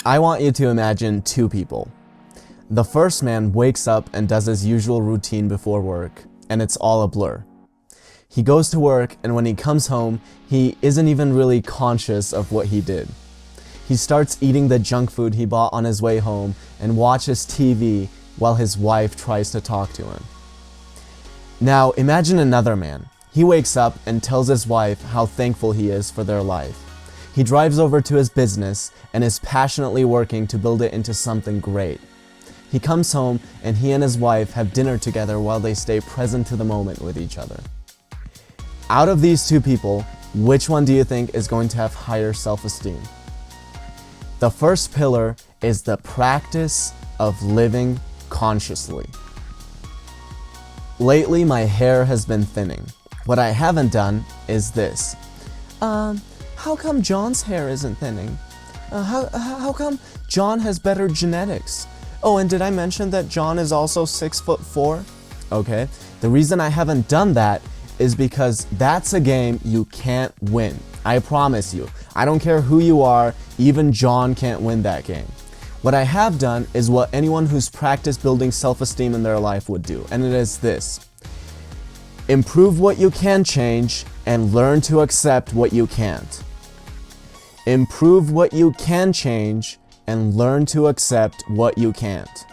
I want you to imagine two people. The first man wakes up and does his usual routine before work, and it's all a blur. He goes to work, and when he comes home, he isn't even really conscious of what he did. He starts eating the junk food he bought on his way home and watches TV while his wife tries to talk to him. Now, imagine another man. He wakes up and tells his wife how thankful he is for their life. He drives over to his business and is passionately working to build it into something great. He comes home and he and his wife have dinner together while they stay present to the moment with each other. Out of these two people, which one do you think is going to have higher self-esteem? The first pillar is the practice of living consciously. Lately, my hair has been thinning. What I haven't done is this. How come John's hair isn't thinning? How come John has better genetics? Oh, and did I mention that John is also 6'4"? Okay, the reason I haven't done that is because that's a game you can't win. I promise you. I don't care who you are, even John can't win that game. What I have done is what anyone who's practiced building self-esteem in their life would do, and it is this. Improve what you can change and learn to accept what you can't. Improve what you can change and learn to accept what you can't.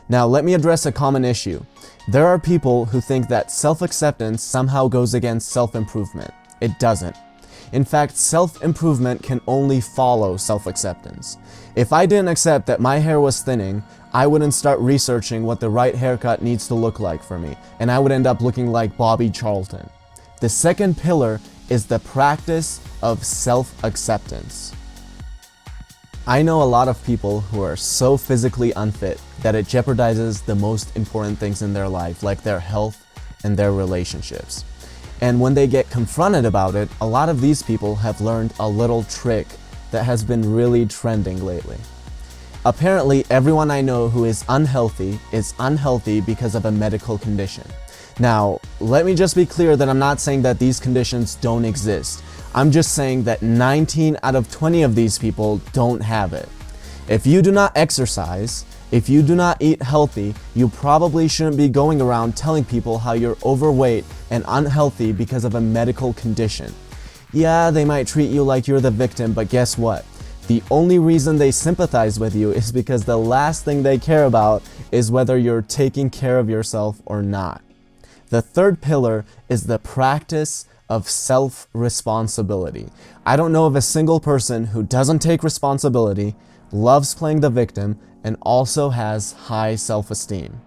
Now, let me address a common issue. There are people who think that self-acceptance somehow goes against self-improvement. It doesn't. In fact, self-improvement can only follow self-acceptance. If I didn't accept that my hair was thinning, I wouldn't start researching what the right haircut needs to look like for me, and I would end up looking like Bobby Charlton. The second pillar is the practice of self-acceptance. I know a lot of people who are so physically unfit that it jeopardizes the most important things in their life, like their health and their relationships. And when they get confronted about it, a lot of these people have learned a little trick that has been really trending lately. Apparently, everyone I know who is unhealthy because of a medical condition. Now, let me just be clear that I'm not saying that these conditions don't exist. I'm just saying that 19 out of 20 of these people don't have it. If you do not exercise, if you do not eat healthy, you probably shouldn't be going around telling people how you're overweight and unhealthy because of a medical condition. Yeah, they might treat you like you're the victim, but guess what? The only reason they sympathize with you is because the last thing they care about is whether you're taking care of yourself or not. The third pillar is the practice of self-responsibility. I don't know of a single person who doesn't take responsibility, loves playing the victim, and also has high self-esteem.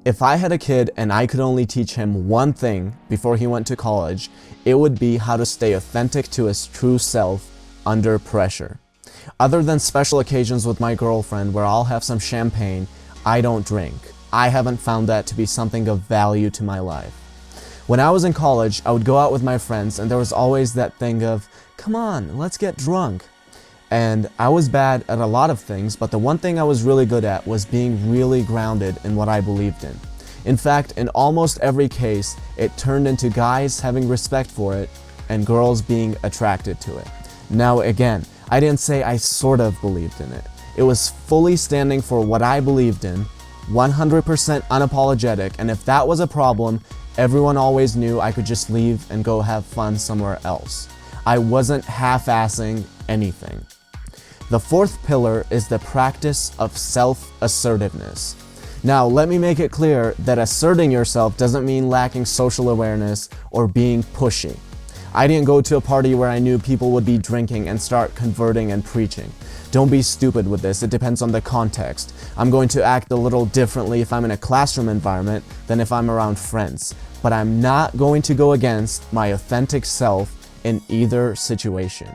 If I had a kid and I could only teach him one thing before he went to college, it would be how to stay authentic to his true self under pressure. Other than special occasions with my girlfriend where I'll have some champagne, I don't drink. I haven't found that to be something of value to my life. When I was in college, I would go out with my friends and there was always that thing of, come on, let's get drunk. And I was bad at a lot of things, but the one thing I was really good at was being really grounded in what I believed in. In fact, in almost every case, it turned into guys having respect for it and girls being attracted to it. Now again, I didn't say I sort of believed in it. It was fully standing for what I believed in, 100% unapologetic, and if that was a problem, everyone always knew I could just leave and go have fun somewhere else. I wasn't half-assing anything. The fourth pillar is the practice of self-assertiveness. Now, let me make it clear that asserting yourself doesn't mean lacking social awareness or being pushy. I didn't go to a party where I knew people would be drinking and start converting and preaching. Don't be stupid with this, it depends on the context. I'm going to act a little differently if I'm in a classroom environment than if I'm around friends. But I'm not going to go against my authentic self in either situation.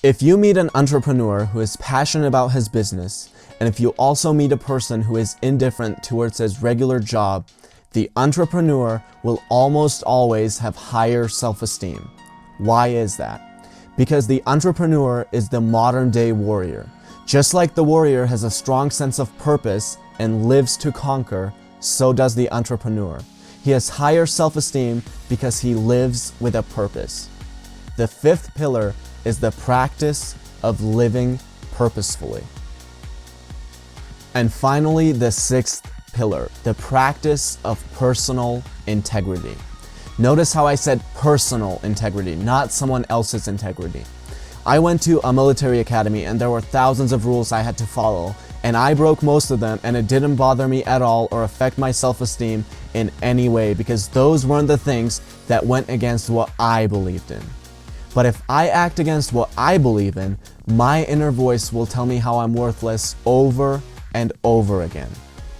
If you meet an entrepreneur who is passionate about his business, and if you also meet a person who is indifferent towards his regular job, the entrepreneur will almost always have higher self-esteem. Why is that? Because the entrepreneur is the modern-day warrior. Just like the warrior has a strong sense of purpose and lives to conquer, so does the entrepreneur. He has higher self-esteem because he lives with a purpose. The fifth pillar is the practice of living purposefully. And finally, the sixth pillar, the practice of personal integrity. Notice how I said personal integrity, not someone else's integrity. I went to a military academy and there were thousands of rules I had to follow, and I broke most of them, and it didn't bother me at all or affect my self-esteem in any way, because those weren't the things that went against what I believed in. But if I act against what I believe in, my inner voice will tell me how I'm worthless over and over again.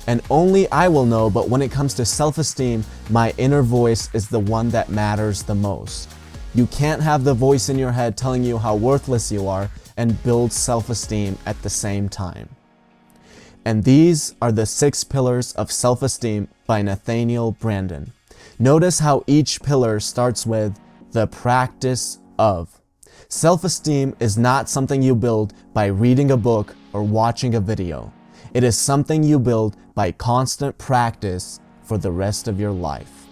And only I will know, but when it comes to self-esteem, my inner voice is the one that matters the most. You can't have the voice in your head telling you how worthless you are and build self-esteem at the same time. And these are the 6 pillars of self-esteem by Nathaniel Branden. Notice how each pillar starts with the practice of. Self-esteem is not something you build by reading a book or watching a video. It is something you build by constant practice for the rest of your life.